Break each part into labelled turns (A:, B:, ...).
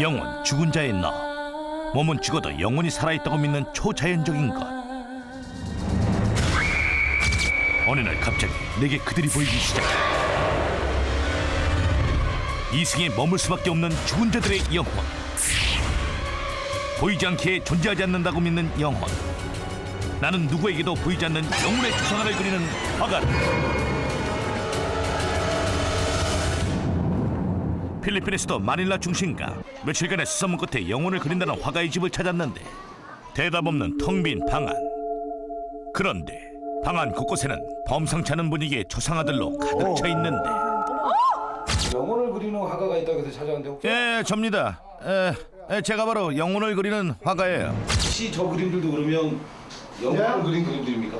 A: 영혼 죽은 자의 너, 몸은 죽어도 영혼이 살아있다고 믿는 초자연적인 것. 어느 날 갑자기 내게 그들이 보이기 시작해. 이승에 머물 수밖에 없는 죽은 자들의 영혼, 보이지 않기에 존재하지 않는다고 믿는 영혼. 나는 누구에게도 보이지 않는 영혼의 초상화를 그리는 화가다. 필리핀에서도 마닐라 중심가 며칠간의 수소문 끝에 영혼을 그린다는 화가의 집을 찾았는데 대답 없는 텅 빈 방 안. 그런데 방 안 곳곳에는 범상치 않은 분위기의 초상화들로 가득 차 있는데.
B: 영혼을 그리는 화가가 있다고 해서 찾아왔는데 혹시?
A: 예, 접니다. 제가 바로 영혼을 그리는 화가예요.
B: 혹시 저 그림들도 그러면 영혼을 그린 그림들입니까?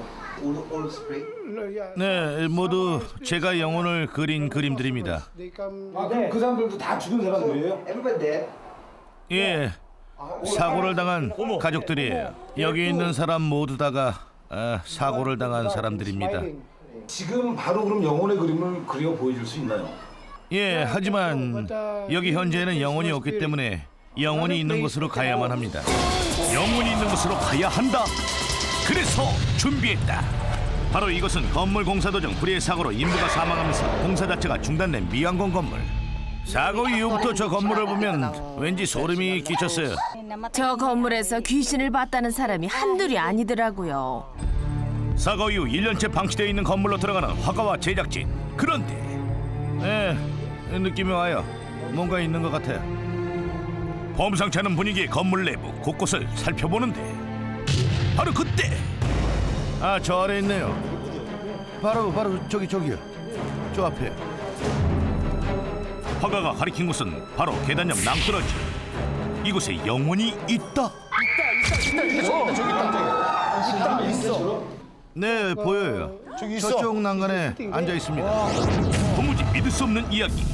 A: 네, 모두 제가 영혼을 그린 그림들입니다.
B: 아, 그럼 그 사람들도 다 죽은 사람들이에요?
A: 예, 사고를 당한 가족들이에요. 여기 있는 사람 모두 다가 사고를 당한 사람들입니다.
B: 지금 바로 그럼 영혼의 그림을 그려 보여줄 수 있나요?
A: 예, 하지만 여기 현재에는 영혼이 없기 때문에 영혼이 있는 곳으로 가야만 합니다. 영혼이 있는 곳으로 가야 한다. 그래서 준비했다. 바로 이것은 건물 공사 도중 불의의 사고로 인부가 사망하면서 공사 자체가 중단된 미완공 건물. 사고 이후부터 저 건물을 보면 왠지 소름이 끼쳤어요.
C: 저 건물에서 귀신을 봤다는 사람이 한둘이 아니더라고요.
A: 사고 이후 1년째 방치되어 있는 건물로 들어가는 화가와 제작진. 그런데 느낌이 와요. 뭔가 있는 것 같아요. 범상치 않은 분위기의 건물 내부 곳곳을 살펴보는데 바로 그때 저 아래 있네요. 바로 저기요. 저 앞에. 화가가 가리킨 곳은 바로 계단 옆 낭떠러지. 이곳에 영혼이 있다.
B: 있어.
A: 네, 보여요. 저쪽 난간에 앉아 있습니다. 도무지 믿을 수 없는 이야기.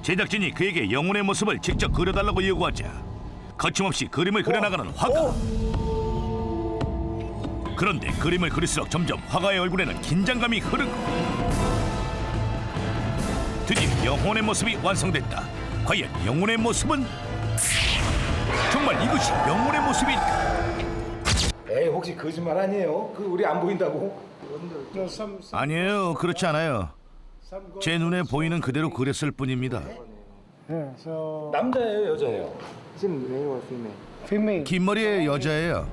A: 제작진이 그에게 영혼의 모습을 직접 그려달라고 요구하자 거침없이 그림을 그려나가는 화가. 그런데 그림을 그릴수록 점점 화가의 얼굴에는 긴장감이 흐르고 드디어 영혼의 모습이 완성됐다. 과연 영혼의 모습은? 정말 이것이 영혼의 모습일까?
B: 에이, 혹시 거짓말 아니에요? 그 우리 안 보인다고?
A: 아니에요, 그렇지 않아요. 제 눈에 보이는 그대로 그렸을 뿐입니다.
B: 남자예요, 여자예요?
A: 긴 머리의 여자예요.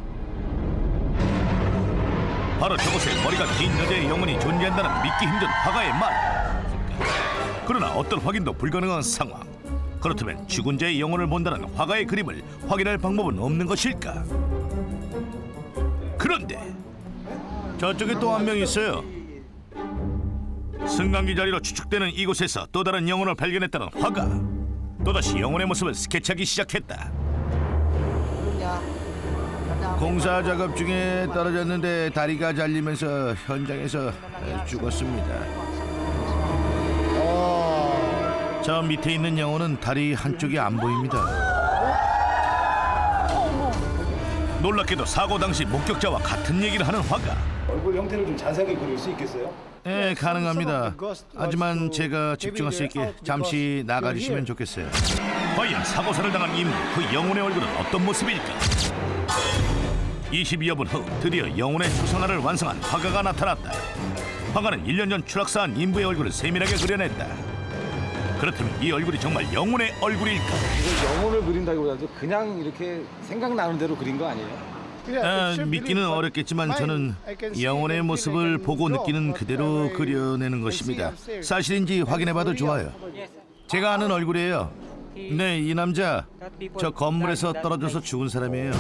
A: 바로 저곳에 머리가 긴 여자의 영혼이 존재한다는 믿기 힘든 화가의 말. 그러나 어떤 확인도 불가능한 상황. 그렇다면 죽은 자의 영혼을 본다는 화가의 그림을 확인할 방법은 없는 것일까? 그런데 저쪽에 또 한 명 있어요. 승강기 자리로 추측되는 이곳에서 또 다른 영혼을 발견했다는 화가. 또다시 영혼의 모습을 스케치하기 시작했다. 공사 작업 중에 떨어졌는데 다리가 잘리면서 현장에서 죽었습니다. 저 밑에 있는 영혼은 다리 한쪽이 안 보입니다. 놀랍게도 사고 당시 목격자와 같은 얘기를 하는 화가.
B: 얼굴 형태를 좀 자세하게 그릴 수 있겠어요?
A: 네, 가능합니다. 하지만 제가 집중할 수 있게 잠시 나가주시면 좋겠어요. 과연 사고사를 당한 인물, 그 영혼의 얼굴은 어떤 모습일까? 22여 분 후 드디어 영혼의 초상화를 완성한 화가가 나타났다. 화가는 1년 전 추락사한 인부의 얼굴을 세밀하게 그려냈다. 그렇다면 이 얼굴이 정말 영혼의 얼굴일까?
B: 이걸 영혼을 그린다기보다도 그냥 이렇게 생각나는 대로 그린 거 아니에요?
A: 믿기는 어렵겠지만 저는 영혼의 모습을 보고 느끼는 그대로 그려내는 것입니다. 사실인지 확인해봐도 좋아요. 제가 아는 얼굴이에요. 네, 이 남자 저 건물에서 떨어져서 죽은 사람이에요.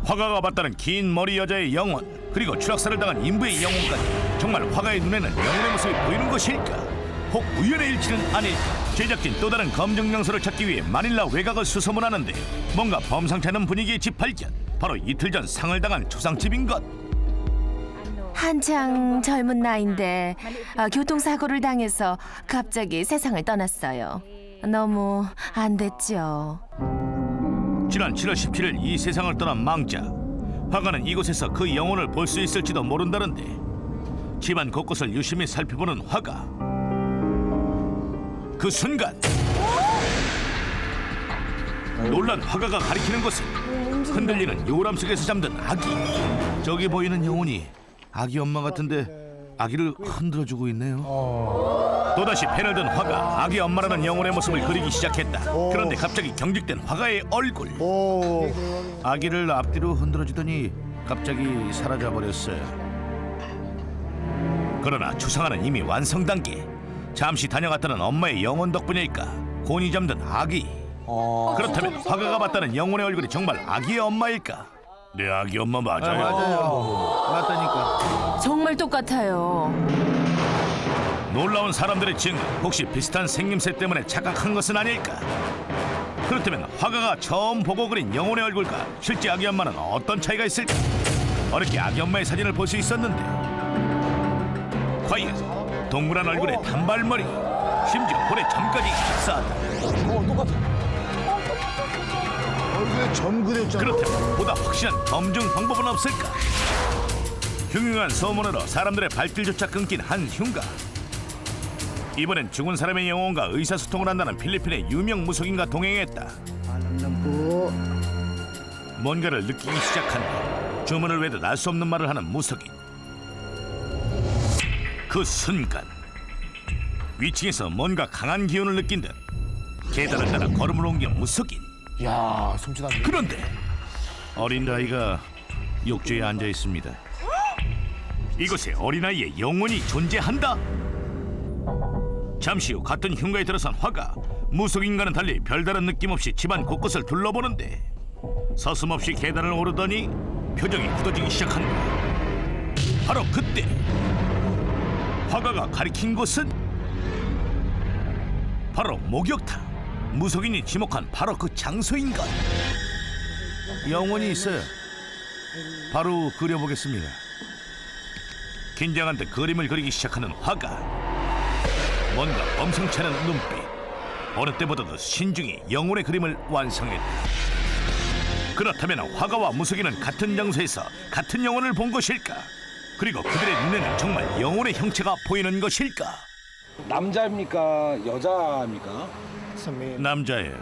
A: 화가가 봤다는 긴 머리 여자의 영혼, 그리고 추락사를 당한 인부의 영혼까지 정말 화가의 눈에는 영혼의 모습이 보이는 것일까? 혹 우연의 일치는 아닐까? 제작진 또 다른 검증 명소를 찾기 위해 마닐라 외곽을 수소문하는데 뭔가 범상치 않은 분위기의 집 발견. 바로 이틀 전 상을 당한 초상집인 것.
C: 한창 젊은 나이인데 교통사고를 당해서 갑자기 세상을 떠났어요. 너무 안 됐죠.
A: 지난 7월 17일 이 세상을 떠난 망자. 화가는 이곳에서 그 영혼을 볼 수 있을지도 모른다는데 집안 곳곳을 유심히 살펴보는 화가. 그 순간 놀란 화가가 가리키는 것은 흔들리는 요람 속에서 잠든 아기. 저기 보이는 영혼이 아기 엄마 같은데 아기를 흔들어주고 있네요. 또다시 펜을 든 화가 아기 엄마라는 영혼의 모습을 그리기 시작했다. 그런데 갑자기 경직된 화가의 얼굴. 아기를 앞뒤로 흔들어주더니 갑자기 사라져버렸어요. 그러나 추상화는 이미 완성 단계. 잠시 다녀갔다는 엄마의 영혼 덕분일까? 곤히 잠든 아기. 그렇다면 화가가 봤다는 영혼의 얼굴이 정말 아기의 엄마일까? 내 아기 엄마 맞아요?
B: 맞아요. 맞다니까.
C: 정말 똑같아요.
A: 놀라운 사람들의 증언. 혹시 비슷한 생김새 때문에 착각한 것은 아닐까? 그렇다면 화가가 처음 보고 그린 영혼의 얼굴과 실제 아기 엄마는 어떤 차이가 있을까? 어렵게 아기 엄마의 사진을 볼 수 있었는데 과연 동그란 얼굴에 단발머리, 심지어 볼에 점까지 흡사하다.
B: 똑같아.
D: 얼굴에 점 그렸잖아.
A: 그렇다면 보다 확실한 검증 방법은 없을까? 흉흉한 소문으로 사람들의 발길조차 끊긴 한 흉가. 이번엔 죽은 사람의 영혼과 의사소통을 한다는 필리핀의 유명 무속인과 동행했다. 뭔가를 느끼기 시작한 후 주문을 외도 알 수 없는 말을 하는 무속인. 그 순간 위층에서 뭔가 강한 기운을 느낀 듯 계단을 따라 걸음을 옮긴 무속인.
D: 야, 숨지는데.
A: 그런데 어린아이가 욕조에 앉아 있습니다. 이곳에 어린아이의 영혼이 존재한다? 잠시 후 같은 흉가에 들어선 화가 무속인과는 달리 별다른 느낌 없이 집안 곳곳을 둘러보는데 서슴없이 계단을 오르더니 표정이 굳어지기 시작한다. 바로 그때 화가가 가리킨 곳은 바로 목욕탕. 무속인이 지목한 바로 그 장소인가? 영혼이 있어요. 바로 그려보겠습니다. 긴장한 듯 그림을 그리기 시작하는 화가. 뭔가 엄성치 않은 눈빛. 어느 때보다도 신중히 영혼의 그림을 완성했다. 그렇다면 화가와 무속인은 같은 장소에서 같은 영혼을 본 것일까? 그리고 그들의 눈에는 정말 영혼의 형체가 보이는 것일까?
B: 남자입니까? 여자입니까?
A: 남자예요.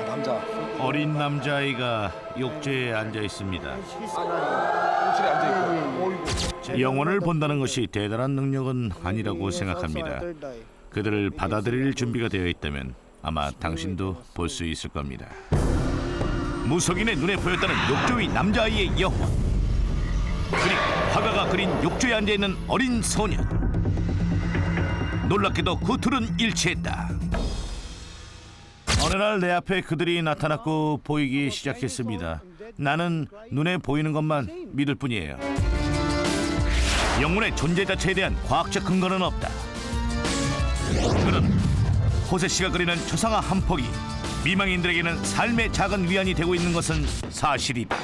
B: 남자.
A: 어린 남자아이가 욕조에 앉아 있습니다.
B: 호실에 앉아있고.
A: 영혼을 본다는 것이 대단한 능력은 아니라고 생각합니다. 그들을 받아들일 준비가 되어 있다면 아마 당신도 볼 수 있을 겁니다. 무속인의 눈에 보였다는 욕조 위 남자아이의 영혼, 그리고 화가가 그린 욕조에 앉아있는 어린 소년. 놀랍게도 그 둘은 일치했다. 어느 날 내 앞에 그들이 나타났고 보이기 시작했습니다. 나는 눈에 보이는 것만 믿을 뿐이에요. 영혼의 존재 자체에 대한 과학적 근거는 없다. 그러나 호세 씨가 그리는 초상화 한 폭이 미망인들에게는 삶의 작은 위안이 되고 있는 것은 사실이다.